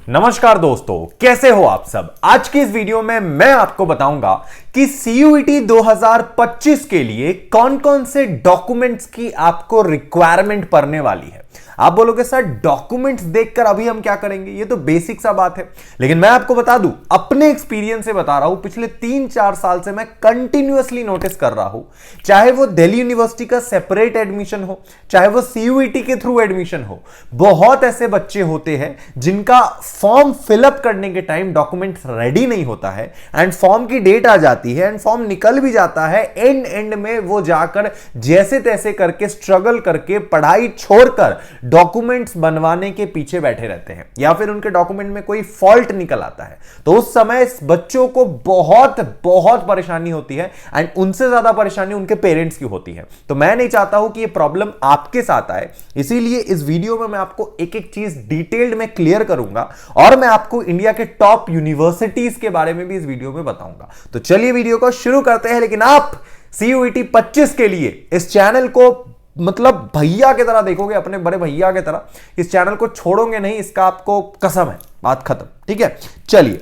नमस्कार दोस्तों, कैसे हो आप सब। आज की इस वीडियो में मैं आपको बताऊंगा कि सीयूईटी 2025 के लिए कौन कौन से डॉक्यूमेंट्स की आपको रिक्वायरमेंट पड़ने वाली है। आप बोलोगे सर डॉक्यूमेंट्स देखकर अभी हम क्या करेंगे, ये तो बेसिक सा बात है। लेकिन मैं आपको बता दूं, अपने एक्सपीरियंस से बता रहा हूं, पिछले 3-4 साल से मैं कंटिन्यूअसली नोटिस कर रहा हूं, चाहे वो दिल्ली यूनिवर्सिटी का सेपरेट एडमिशन हो, चाहे वो सीयूईटी के थ्रू एडमिशन हो, बहुत ऐसे बच्चे होते हैं जिनका फॉर्म फिलअप करने के टाइम डॉक्यूमेंट्स रेडी नहीं होता है एंड फॉर्म की डेट आ जाती है एंड फॉर्म निकल भी जाता है। एंड में वो जाकर जैसे तैसे करके स्ट्रगल करके पढ़ाई छोड़कर डॉक्यूमेंट्स बनवाने के पीछे बैठे रहते हैं, या फिर उनके डॉक्यूमेंट में कोई फॉल्ट निकल आता है। तो उस समय इस बच्चों को बहुत बहुत परेशानी होती है एंड उनसे ज्यादा परेशानी उनके पेरेंट्स की होती है। तो मैं नहीं चाहता हूं कि ये प्रॉब्लम आपके साथ आए, इसीलिए इस वीडियो में मैं आपको एक एक चीज डिटेल्ड में क्लियर करूंगा और मैं आपको इंडिया के टॉप यूनिवर्सिटीज के बारे में भी इस वीडियो में बताऊंगा। तो चलिए वीडियो को शुरू करते हैं। लेकिन आप सीयूईटी 25 के लिए इस चैनल को मतलब भैया की तरह देखोगे, अपने बड़े भैया की तरह इस चैनल को छोड़ोगे नहीं, इसका आपको कसम है। बात खत्म, ठीक है। चलिए,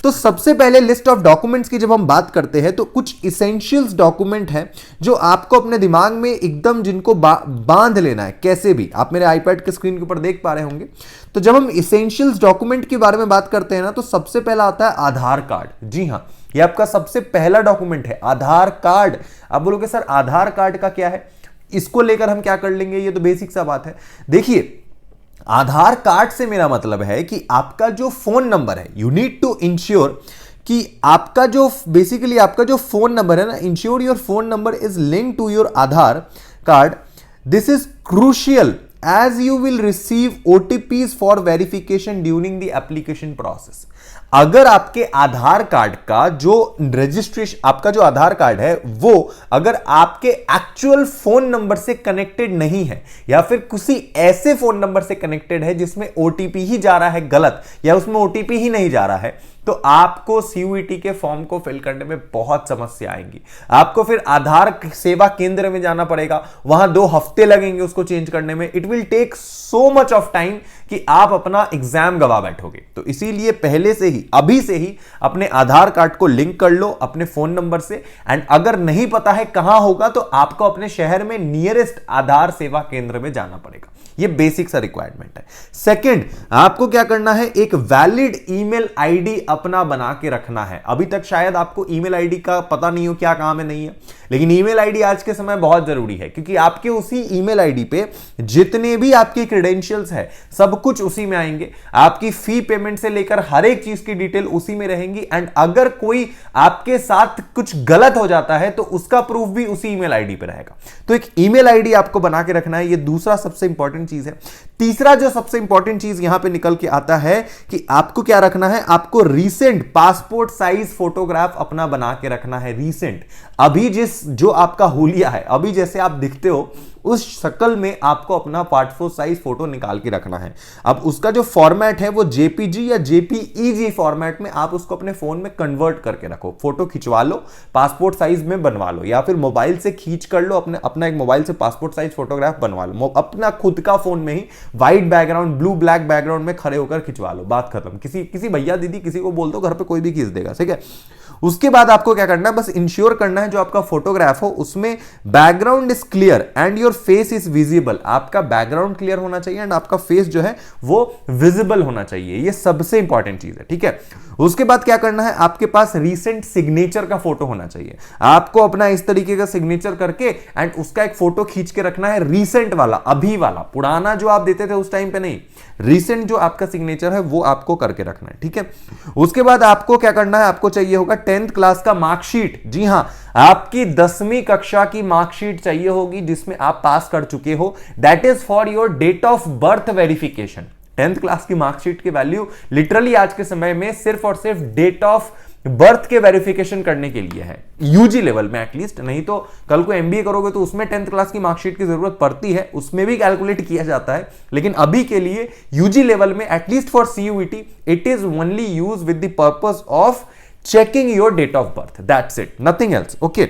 तो सबसे पहले लिस्ट ऑफ डॉक्यूमेंट्स की जब हम बात करते हैं तो कुछ इसेंशियल्स डॉक्यूमेंट हैं जो आपको अपने दिमाग में एकदम जिनको बांध लेना है कैसे भी। आप मेरे आईपैड के स्क्रीन के ऊपर देख पा रहे होंगे। तो जब हम इसेंशियल्स डॉक्यूमेंट के बारे में बात करते हैं ना, तो सबसे पहला आता है आधार कार्ड। जी हां, ये आपका सबसे पहला डॉक्यूमेंट है, आधार कार्ड। आप बोलोगे सर आधार कार्ड का क्या है, इसको लेकर हम क्या कर लेंगे, ये तो बेसिक सा बात है। देखिए, आधार कार्ड से मेरा मतलब है कि आपका जो फोन नंबर है, यू नीड टू इंश्योर कि आपका जो बेसिकली आपका जो फोन नंबर है ना, ensure your phone number is link to your Aadhaar card. This is crucial as you will receive OTPs for verification during the application process। अगर आपके आधार कार्ड का जो रजिस्ट्रेशन, आपका जो आधार कार्ड है वो अगर आपके एक्चुअल फोन नंबर से कनेक्टेड नहीं है, या फिर किसी ऐसे फोन नंबर से कनेक्टेड है जिसमें ओटीपी ही जा रहा है गलत, या उसमें ओटीपी ही नहीं जा रहा है, तो आपको सीयूईटी के फॉर्म को फिल करने में बहुत समस्या आएंगी। आपको फिर आधार सेवा केंद्र में जाना पड़ेगा, वहां 2 हफ्ते लगेंगे उसको चेंज करने में। It will take so much of time कि आप अपना एग्जाम गवा बैठोगे। तो इसीलिए पहले से ही, अभी से ही अपने आधार कार्ड को लिंक कर लो अपने फोन नंबर से। एंड अगर नहीं पता है कहां होगा तो आपको अपने शहर में नियरेस्ट आधार सेवा केंद्र में जाना पड़ेगा। ये बेसिक सा रिक्वायरमेंट है। सेकंड, आपको क्या करना है, एक वैलिड ईमेल आईडी अपना बना के रखना है। अभी तक शायद आपको ईमेल आईडी का पता नहीं हो क्या काम है, नहीं है, लेकिन ईमेल आईडी आज के समय बहुत जरूरी है, क्योंकि आपके उसी ईमेल आईडी पे जितने भी आपके क्रेडेंशियल्स है सब कुछ उसी में आएंगे। आपकी फी पेमेंट से लेकर हर एक चीज की डिटेल उसी में रहेंगी। एंड अगर कोई आपके साथ कुछ गलत हो जाता है तो उसका प्रूफ भी उसी ईमेल आईडी पे रहेगा। तो एक ईमेल आईडी आपको बना के रखना है, ये दूसरा सबसे इंपॉर्टेंट चीज है। तीसरा जो सबसे इंपॉर्टेंट चीज यहां पे निकल के आता है कि आपको क्या रखना है, आपको रीसेंट पासपोर्ट साइज फोटोग्राफ अपना बना के रखना है। रीसेंट, अभी जो आपका हुलिया है, अभी जैसे आप दिखते हो उस शक्ल में आपको अपना पासपोर्ट साइज फोटो निकाल के रखना है। अब उसका जो फॉर्मेट है वो जेपीजी या जेपीईजी फॉर्मेट में आप उसको अपने फोन में कन्वर्ट करके रखो। फोटो खिंचवा लो, पासपोर्ट साइज में बनवा लो, या फिर मोबाइल से खींच कर लो, अपना एक मोबाइल से पासपोर्ट साइज फोटोग्राफ बनवा लो, अपना खुद का फोन में ही white background, blue black background में खड़े होकर खिंचवा लो। बात खत्म। किसी भैया दीदी किसी को बोल दो, घर पे कोई भी खींच देगा, ठीक है। उसके बाद आपको क्या करना है, बस इंश्योर करना है जो आपका फोटोग्राफ हो उसमें background is clear and your face is visible. आपका बैकग्राउंड क्लियर होना चाहिए एंड आपका फेस जो है वो विजिबल होना चाहिए। ये सबसे इंपॉर्टेंट चीज है, ठीक है। उसके बाद क्या करना है, आपके पास रीसेंट सिग्नेचर का फोटो होना चाहिए। आपको अपना इस तरीके का सिग्नेचर करके एंड उसका एक फोटो खींच के रखना है, रीसेंट वाला, अभी वाला, पुराना जो आप देते थे उस टाइम पे नहीं, रीसेंट जो आपका सिग्नेचर है वो आपको करके रखना है, ठीक है। उसके बाद आपको क्या करना है, आपको चाहिए होगा 10th क्लास का मार्कशीट। जी हां, आपकी 10वीं कक्षा की मार्कशीट चाहिए होगी जिसमें आप पास कर चुके हो। That is for your date of birth verification. 10th class की मार्कशीट की वैल्यू लिटरली आज के समय में सिर्फ और सिर्फ डेट ऑफ बर्थ के वेरिफिकेशन करने के लिए है, यूजी लेवल में एटलीस्ट। नहीं तो कल को एमबीए करोगे तो उसमें 10th क्लास की मार्कशीट की जरूरत पड़ती है, उसमें भी कैलकुलेट किया जाता है। लेकिन अभी के लिए यूजी लेवल में at least for CUET it is only use with the purpose of checking your date of birth, that's it, nothing else, okay.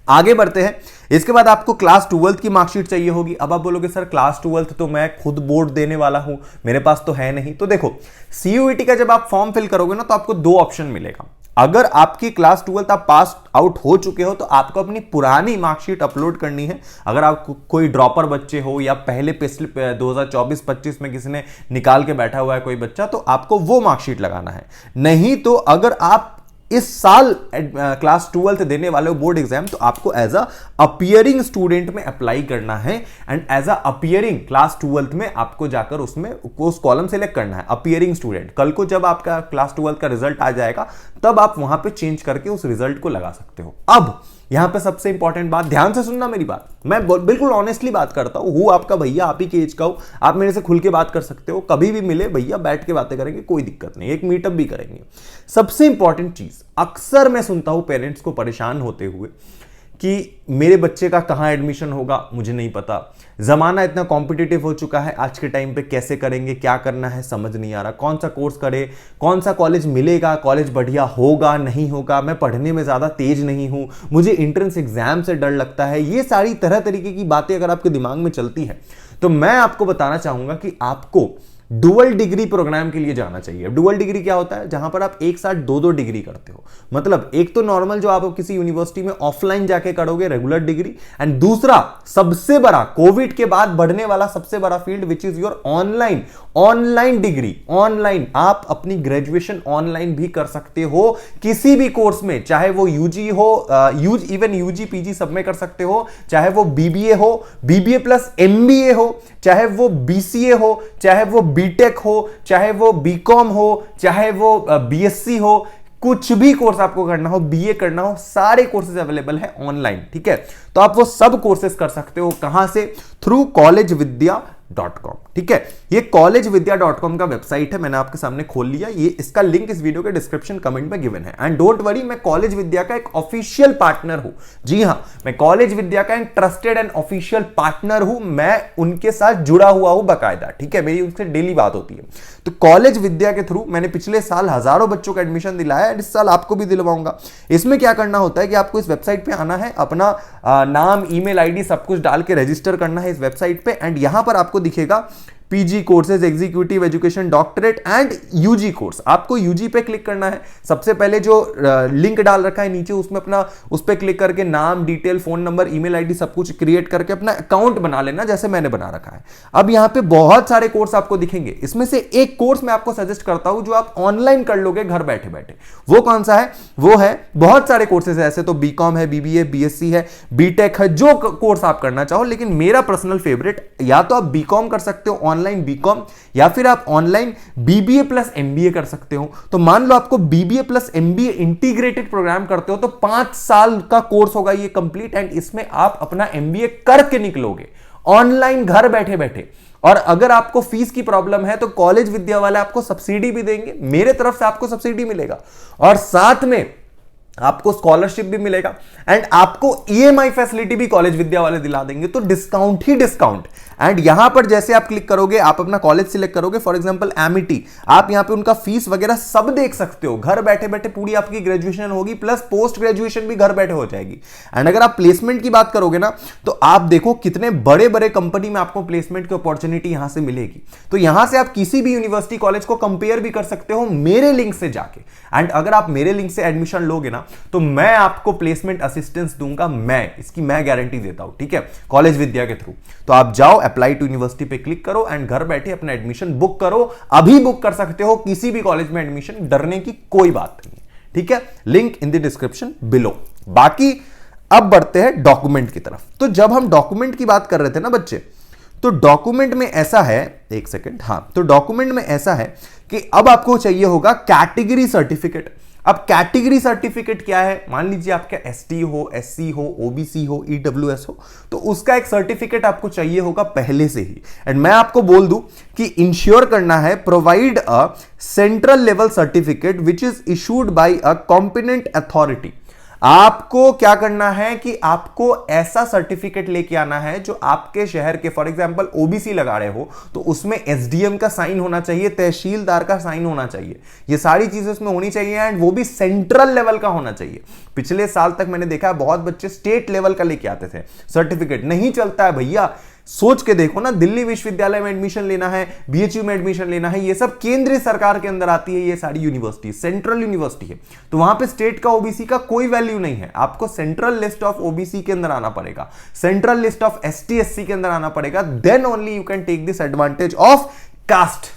आगे बढ़ते हैं। इसके बाद आपको क्लास 12th की मार्कशीट चाहिए होगी। अब आप बोलोगे सर क्लास 12th तो मैं खुद बोर्ड देने वाला हूं, मेरे पास तो है नहीं। तो देखो सीयूईटी का जब आप फॉर्म फिल करोगे ना तो आपको दो ऑप्शन मिलेगा। अगर आपकी क्लास 12th आप पास आउट हो चुके हो तो आपको अपनी पुरानी मार्कशीट अपलोड करनी है। अगर आप कोई ड्रॉपर बच्चे हो या पहले पिछले 2024-25 में किसी ने निकाल के बैठा हुआ है कोई बच्चा, तो आपको वो मार्कशीट लगाना है। नहीं तो अगर आप इस साल क्लास 12th देने वाले हो बोर्ड एग्जाम, तो आपको एज अ अपीयरिंग स्टूडेंट में अप्लाई करना है। And as a appearing class 12th में आपको जाकर उसमें उस कॉलम सेलेक्ट करना है, अपीयरिंग स्टूडेंट। कल को जब आपका क्लास 12th का रिजल्ट आ जाएगा तब आप वहां पे चेंज करके उस रिजल्ट को लगा सकते हो। अब यहां पे सबसे इंपॉर्टेंट बात, ध्यान से सुनना मेरी बात, मैं बिल्कुल ऑनेस्टली बात करता हूं आपका भैया, आप ही के एज का हूं, आप मेरे से खुल के बात कर सकते हो। कभी भी मिले भैया बैठ के बातें करेंगे, कोई दिक्कत नहीं, एक मीटअप भी करेंगे। सबसे इंपॉर्टेंट चीज, अक्सर मैं सुनता हूं पेरेंट्स को परेशान होते हुए कि मेरे बच्चे का कहां एडमिशन होगा मुझे नहीं पता, जमाना इतना कॉम्पिटिटिव हो चुका है आज के टाइम पे, कैसे करेंगे, क्या करना है समझ नहीं आ रहा, कौन सा कोर्स करे, कौन सा कॉलेज मिलेगा, कॉलेज बढ़िया होगा नहीं होगा, मैं पढ़ने में ज्यादा तेज नहीं हूं, मुझे एंट्रेंस एग्जाम से डर लगता है। ये सारी तरह तरीके की बातें अगर आपके दिमाग में चलती है तो मैं आपको बताना चाहूंगा कि आपको डुअल डिग्री प्रोग्राम के लिए जाना चाहिए। डुअल डिग्री क्या होता है? जहां पर आप एक साथ दो डिग्री करते हो। मतलब एक तो नॉर्मल जो आप किसी यूनिवर्सिटी में ऑफलाइन जाके करोगे रेगुलर डिग्री, एंड दूसरा सबसे बड़ा कोविड के बाद बढ़ने वाला सबसे बड़ा field which is your online degree. Online आप अपनी ग्रेजुएशन ऑनलाइन भी कर सकते हो किसी भी कोर्स में, चाहे वो यूजी हो, इवन यूजी पीजी सब में कर सकते हो, चाहे वो बीबीए हो, बीबीए प्लस एमबीए हो, चाहे वो बीसीए हो, चाहे वो बीटेक हो, चाहे वो बीकॉम हो, चाहे वो बीएससी हो, कुछ भी कोर्स आपको करना हो, बीए करना हो, सारे कोर्सेज अवेलेबल है ऑनलाइन। ठीक है, तो आप वो सब कोर्सेज कर सकते हो। कहां से? Through collegevidya.com। ठीक है, ये collegevidya.com का वेबसाइट है, मैंने आपके सामने खोल लिया। ये इसका लिंक इस वीडियो के डिस्क्रिप्शन कमेंट में गिवन है। एंड डोंट वरी, मैं कॉलेज विद्या का एक ऑफिशियल पार्टनर हूं। जी हां, मैं कॉलेज विद्या का एक ट्रस्टेड एंड ऑफिशियल पार्टनर हूं। मैं उनके साथ जुड़ा हुआ हूं बकायदा। ठीक है, मेरी उनसे डेली बात होती है। तो कॉलेज विद्या के थ्रू मैंने पिछले साल हजारों बच्चों का एडमिशन दिलाया है, इस साल आपको भी दिलवाऊंगा। इसमें क्या करना होता है कि आपको इस वेबसाइट पे आना है, अपना नाम, ईमेल आईडी सब कुछ डाल के रजिस्टर करना है इस वेबसाइट पे। एंड यहां पर आपको दिखेगा PG courses, executive education, doctorate and UG course. आपको यूजी पे क्लिक करना है। सबसे पहले जो लिंक डाल रखा है नीचे, उसमें अपना उस पे क्लिक करके नाम, detail, phone number, email ID सब कुछ क्रिएट करके अपना अकाउंट बना लेना, जैसे मैंने बना रखा है। अब यहां पे बहुत सारे कोर्स आपको दिखेंगे, इसमें से एक कोर्स मैं आपको सजेस्ट करता हूं जो आप ऑनलाइन कर लोगे घर बैठे बैठे। वो कौन सा है? वो है, बहुत सारे कोर्सेज है ऐसे तो, बीकॉम है, बीबीए, बीएससी है, बीटेक है, जो कोर्स आप करना चाहो। लेकिन मेरा पर्सनल फेवरेट, या तो आप बीकॉम कर सकते हो ऑनलाइन बीकॉम, या फिर आप ऑनलाइन बीबीए प्लस एमबीए कर सकते हो। तो मान लो आपको BBA plus MBA integrated programme करते हो तो 5 साल का कोर्स होगा ये कंप्लीट, एंड इसमें आप अपना एमबीए करके निकलोगे ऑनलाइन घर बैठे बैठे। और अगर आपको फीस की प्रॉब्लम है तो कॉलेज विद्या वाले आपको सब्सिडी भी देंगे, मेरे तरफ से आपको सब्सिडी मिलेगा, और साथ में आपको स्कॉलरशिप भी मिलेगा, एंड आपको ईएमआई फैसिलिटी भी कॉलेज विद्या वाले दिला देंगे। तो डिस्काउंट ही डिस्काउंट। एंड यहां पर जैसे आप क्लिक करोगे, आप अपना कॉलेज सिलेक्ट करोगे, फॉर एग्जांपल एमिटी, आप यहां पे उनका फीस वगैरह सब देख सकते हो। घर बैठे बैठे पूरी आपकी ग्रेजुएशन होगी, प्लस पोस्ट ग्रेजुएशन भी घर बैठे हो जाएगी। एंड अगर आप प्लेसमेंट की बात करोगे ना, तो आप देखो कितने बड़े बड़े कंपनी में आपको प्लेसमेंट की अपॉर्चुनिटी यहां से मिलेगी। तो यहां से आप किसी भी यूनिवर्सिटी कॉलेज को कंपेयर भी कर सकते हो मेरे लिंक से जाके। एंड अगर आप मेरे लिंक से एडमिशन लोगे ना, तो मैं आपको प्लेसमेंट असिस्टेंस दूंगा, इसकी मैं गारंटी देता हूं। ठीक है, कॉलेज विद्या के थ्रू। तो आप जाओ, अप्लाई टू यूनिवर्सिटी पे क्लिक करो, एंड घर बैठे अपना एडमिशन बुक करो। अभी बुक कर सकते हो किसी भी कॉलेज में एडमिशन, डरने की कोई बात नहीं है। ठीक है, link in the description below. बाकी अब बढ़ते हैं डॉक्यूमेंट की तरफ। तो जब हम डॉक्यूमेंट की बात कर रहे थे ना बच्चे, तो डॉक्यूमेंट में ऐसा है, एक सेकेंड, हाँ, तो डॉक्यूमेंट में ऐसा है कि अब आपको चाहिए होगा कैटेगरी सर्टिफिकेट। अब कैटेगरी सर्टिफिकेट क्या है? मान लीजिए आपका एसटी हो, एससी हो, ओबीसी हो, ईडब्ल्यूएस हो, तो उसका एक सर्टिफिकेट आपको चाहिए होगा पहले से ही। एंड मैं आपको बोल दूं कि इंश्योर करना है, provide a central level certificate which is issued by a competent authority. आपको क्या करना है कि आपको ऐसा सर्टिफिकेट लेके आना है जो आपके शहर के, फॉर एग्जांपल ओबीसी लगा रहे हो तो उसमें एसडीएम का साइन होना चाहिए, तहसीलदार का साइन होना चाहिए, ये सारी चीजें उसमें होनी चाहिए एंड वो भी सेंट्रल लेवल का होना चाहिए। पिछले साल तक मैंने देखा है बहुत बच्चे स्टेट लेवल का लेके आते थे सर्टिफिकेट, नहीं चलता है भैया। सोच के देखो ना, दिल्ली विश्वविद्यालय में एडमिशन लेना है, बीएचयू में एडमिशन लेना है, ये सब केंद्रीय सरकार के अंदर आती है, ये सारी यूनिवर्सिटी सेंट्रल यूनिवर्सिटी है, तो वहां पे स्टेट का ओबीसी का कोई वैल्यू नहीं है। आपको सेंट्रल लिस्ट ऑफ ओबीसी के अंदर आना पड़ेगा, central list of ST SC के अंदर आना पड़ेगा, then only you can take this advantage of caste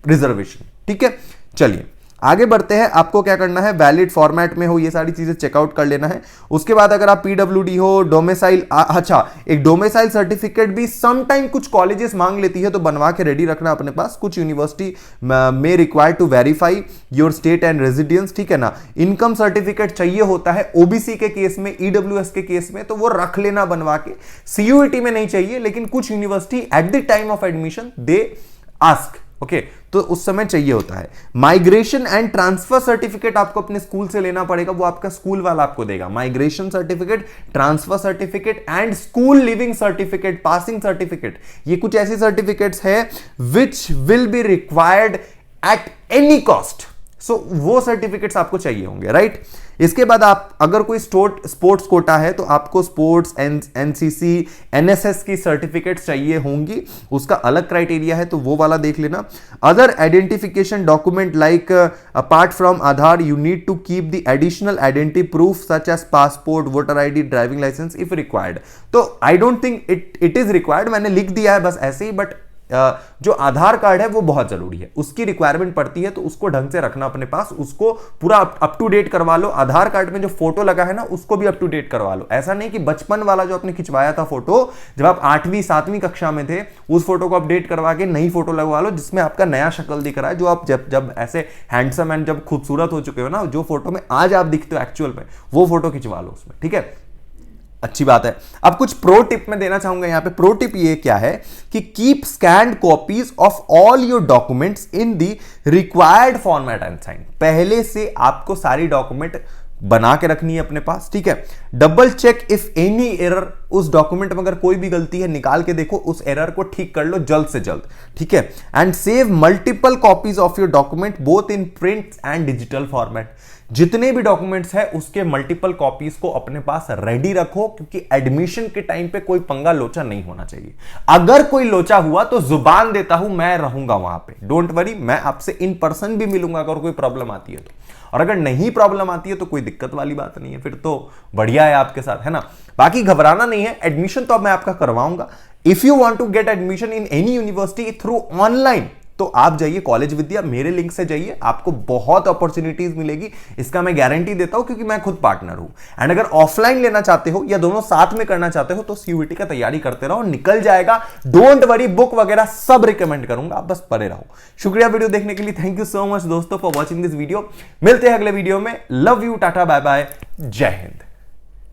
reservation. ठीक है, चलिए आगे बढ़ते हैं। आपको क्या करना है, वैलिड फॉर्मेट में हो, ये सारी चीजें चेकआउट कर लेना है। उसके बाद अगर आप पीडब्ल्यूडी हो, डोमिसाइल, अच्छा एक डोमिसाइल सर्टिफिकेट भी सम टाइम कुछ कॉलेजेस मांग लेती है, तो बनवा के रेडी रखना अपने पास। कुछ यूनिवर्सिटी में require to verify your state and residence, ठीक है ना। इनकम सर्टिफिकेट चाहिए होता है ओबीसी के केस में, ईडब्ल्यूएस के केस में, तो वो रख लेना बनवा के। सीयूईटी में नहीं चाहिए, लेकिन कुछ university at the time of admission they ask, okay, तो उस समय चाहिए होता है। माइग्रेशन एंड ट्रांसफर सर्टिफिकेट आपको अपने स्कूल से लेना पड़ेगा, वो आपका स्कूल वाला आपको देगा। Migration certificate, transfer certificate and school leaving certificate, passing certificate, ये कुछ ऐसी सर्टिफिकेट्स है which will be required at any cost. So वो सर्टिफिकेट्स आपको चाहिए होंगे, राइट। इसके बाद आप अगर कोई स्पोर्ट्स कोटा है तो आपको स्पोर्ट्स, एनसीसी, एनएसएस की सर्टिफिकेट्स चाहिए होंगी, उसका अलग क्राइटेरिया है, तो वो वाला देख लेना। Other identification document like apart from Aadhaar you need to keep the additional identity proof such as passport, voter ID, driving licence if required. तो I don't think it is required, मैंने लिख दिया है बस ऐसे ही, बट जो आधार कार्ड है वो बहुत जरूरी है, उसकी रिक्वायरमेंट पड़ती है, तो उसको ढंग से रखना अपने पास, उसको पूरा अप टू डेट करवा लो। आधार कार्ड में जो फोटो लगा है ना, उसको भी अप टू डेट करवा लो। ऐसा नहीं कि बचपन वाला जो आपने खिंचवाया था फोटो, जब आप 8वीं 7वीं कक्षा में थे, उस फोटो को अपडेट करवा के नई फोटो लगवा लो जिसमें आपका नया शक्ल दिख रहा है, जो आप जब ऐसे हैंडसम एंड जब खूबसूरत हो चुके हो ना, जो फोटो में आज आप दिखते हो एक्चुअल में, वो फोटो खिंचवा लो उसमें, ठीक है, अच्छी बात है। अब कुछ प्रो टिप मैं देना चाहूंगा यहां पे। प्रो टिप ये क्या है कि keep scanned copies of all your documents in the required format and sign. पहले से आपको सारी डॉक्यूमेंट बना के रखनी है अपने पास, ठीक है। Double check if any error, उस डॉक्यूमेंट में अगर कोई भी गलती है निकाल के देखो, उस एरर को ठीक कर लो जल्द से जल्द, ठीक है। And save multiple copies of your document both in print and digital format. जितने भी डॉक्यूमेंट्स है उसके मल्टीपल कॉपीज को अपने पास रेडी रखो, क्योंकि एडमिशन के टाइम पे कोई पंगा लोचा नहीं होना चाहिए। अगर कोई लोचा हुआ तो जुबान देता हूं, मैं रहूंगा वहां पे, डोंट वरी, मैं आपसे इन पर्सन भी मिलूंगा अगर कोई प्रॉब्लम आती है तो। और अगर नहीं प्रॉब्लम आती है तो कोई दिक्कत वाली बात नहीं है, फिर तो बढ़िया है आपके साथ, है ना। बाकी घबराना नहीं है, एडमिशन तो अब मैं आपका करवाऊंगा। If you want to get admission in any university through online, तो आप जाइए कॉलेज विद्या, मेरे लिंक से जाइए, आपको बहुत अपॉर्चुनिटीज मिलेगी, इसका मैं गारंटी देता हूं, क्योंकि मैं खुद पार्टनर हूं। एंड अगर ऑफलाइन लेना चाहते हो या दोनों साथ में करना चाहते हो तो सीयूईटी का तैयारी करते रहो, निकल जाएगा, डोंट वरी। बुक वगैरह सब रिकमेंड करूंगा, आप बस पढ़े रहो। शुक्रिया वीडियो देखने के लिए, थैंक यू सो मच दोस्तों फॉर वॉचिंग दिस वीडियो। मिलते हैं अगले वीडियो में, लव यू, टाटा बाय बाय, जय हिंद।